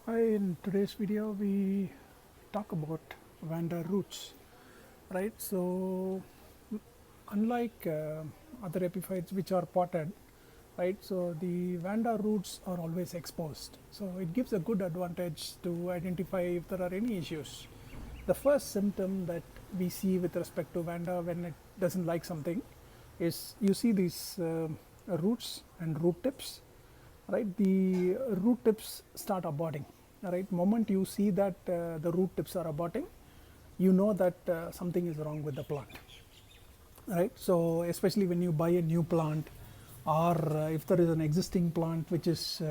Hi, in today's video we talk about Vanda roots, right? So unlike other epiphytes which are potted, right? So the Vanda roots are always exposed. So it gives a good advantage to identify if there are any issues. The first symptom that we see with respect to Vanda when it doesn't like something is you see these roots and root tips, right? The root tips start aborting, right? Moment you see that the root tips are aborting, you know that something is wrong with the plant, right? So especially when you buy a new plant, or if there is an existing plant which is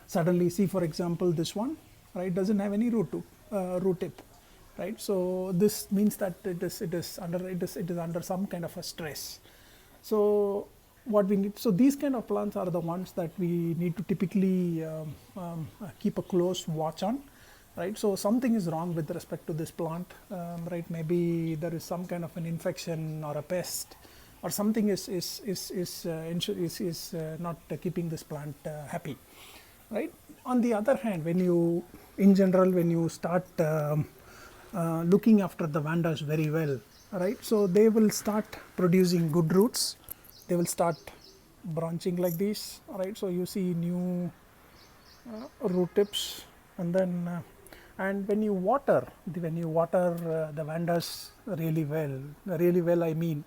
suddenly, see for example this one, right, doesn't have any root tip, right? So this means that it is under some kind of a stress. So what we need, so these kind of plants are the ones that we need to typically keep a close watch on, right? So something is wrong with respect to this plant, right? Maybe there is some kind of an infection or a pest or something is not keeping this plant happy, right? On the other hand, when you, in general, when you start looking after the vandas very well, right? So they will start producing good roots. They will start branching like this, right? So you see new root tips, and then and when you water the vandas really well, I mean,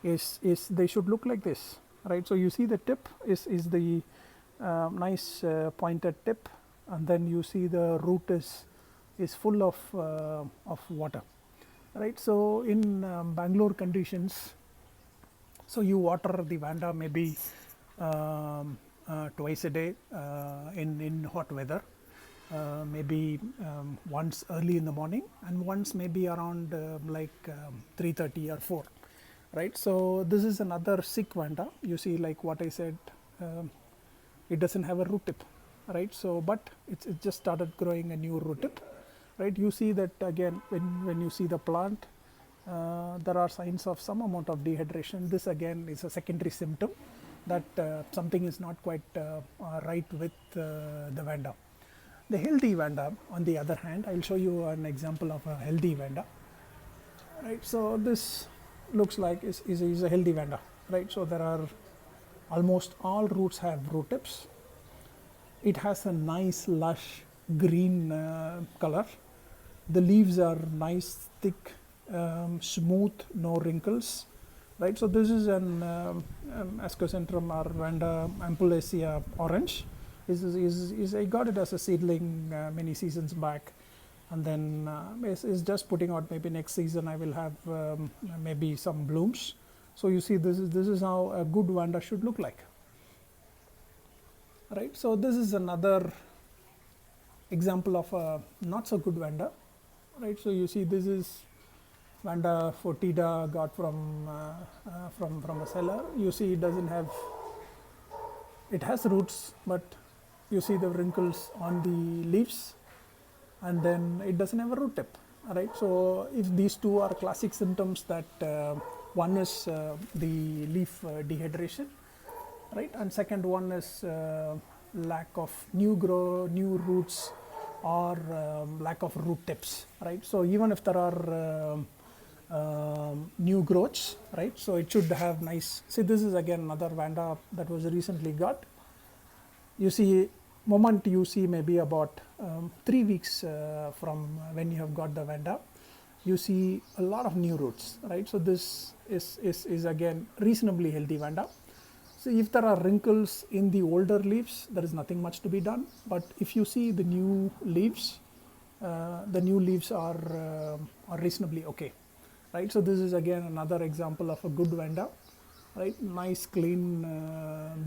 is they should look like this, right? So you see the tip is the nice pointed tip, and then you see the root is full of water, right? So in Bangalore conditions, so you water the Vanda maybe twice a day in hot weather, maybe once early in the morning and once maybe around 3:30 or 4, right? So this is another sick Vanda. You see, like what I said, um, it doesn't have a root tip, right? So but it just started growing a new root tip, right? You see that again when you see the plant, there are signs of some amount of dehydration. This again is a secondary symptom that something is not quite right with the Vanda. The healthy Vanda, on the other hand, I'll show you an example of a healthy Vanda, right? So this looks like is a healthy Vanda, right? So there are almost all roots have root tips. It has a nice lush green color. The leaves are nice, thick, smooth, no wrinkles, right? So this is an Ascocentrum or Vanda ampullaceae orange. I got it as a seedling many seasons back, and then is just putting out. Maybe next season I will have maybe some blooms. So you see, this is how a good Vanda should look like, right? So this is another example of a not so good Vanda, right? So you see, this is Vanda fotida, got from a seller. You see, it has roots, but you see the wrinkles on the leaves, and then it doesn't have a root tip, right? So if these two are classic symptoms, that one is the leaf dehydration, right, and second one is lack of new roots, or lack of root tips, right? So even if there are new growths, right, so it should have nice. See, this is again another Vanda that was recently got. You see, moment you see maybe about 3 weeks from when you have got the Vanda, you see a lot of new roots, right? So this is again reasonably healthy Vanda. So if there are wrinkles in the older leaves, there is nothing much to be done. But if you see the new leaves are reasonably okay, right? So this is again another example of a good Vanda, right? Nice clean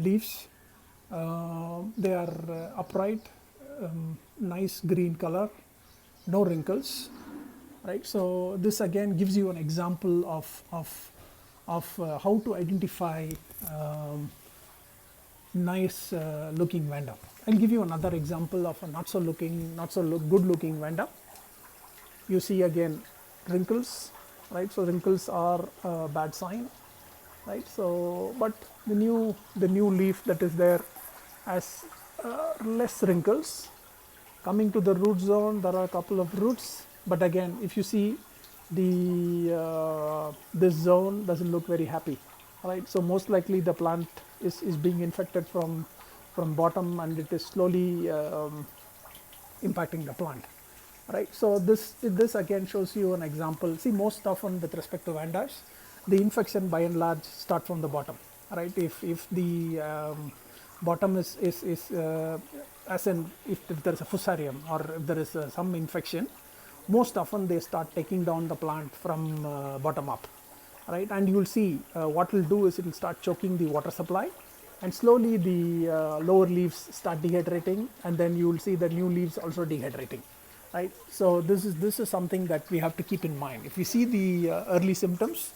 leaves. They are upright, nice green color, no wrinkles, right? So this again gives you an example of how to identify nice looking Vanda. I'll give you another example of a not so good looking Vanda. You see again wrinkles, right? So wrinkles are a bad sign, right? So but the new leaf that is there has less wrinkles, Coming to the root zone, there are a couple of roots, but again, if you see this zone doesn't look very happy, right? So most likely the plant is being infected from bottom, and it is slowly impacting the plant, right? So this again shows you an example. See, most often with respect to Vandas, the infection by and large start from the bottom, right? If the bottom is as in if there is a fusarium, or if there is some infection, most often they start taking down the plant from bottom up, right? And you will see what will do is it will start choking the water supply, and slowly the lower leaves start dehydrating, and then you will see the new leaves also dehydrating, right? So this is something that we have to keep in mind. If we see the early symptoms,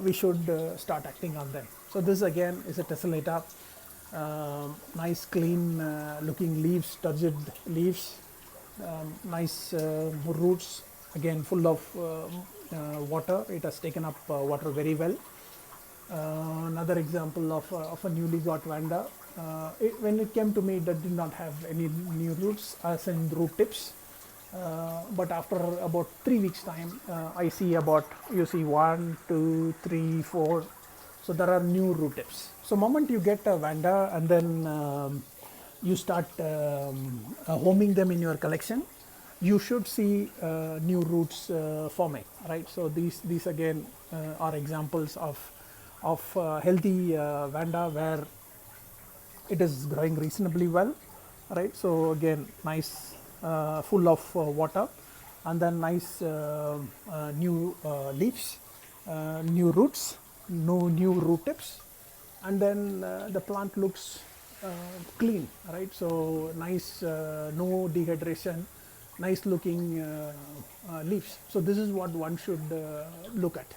we should start acting on them. So this again is a tessellata, nice clean looking leaves, turgid leaves, nice roots, again full of water. It has taken up water very well. Another example of a newly got Vanda. When it came to me, it did not have any new roots, as in root tips. But after about 3 weeks time, I see you see 1, 2, 3, 4. So there are new root tips. So moment you get a Vanda, and then you start homing them in your collection, you should see new roots forming, right? So these again are examples of healthy Vanda where it is growing reasonably well, right? So again, nice, full of water, and then nice new leaves, new roots, no new root tips, and then the plant looks clean, right? So nice, no dehydration, nice looking leaves. So this is what one should look at.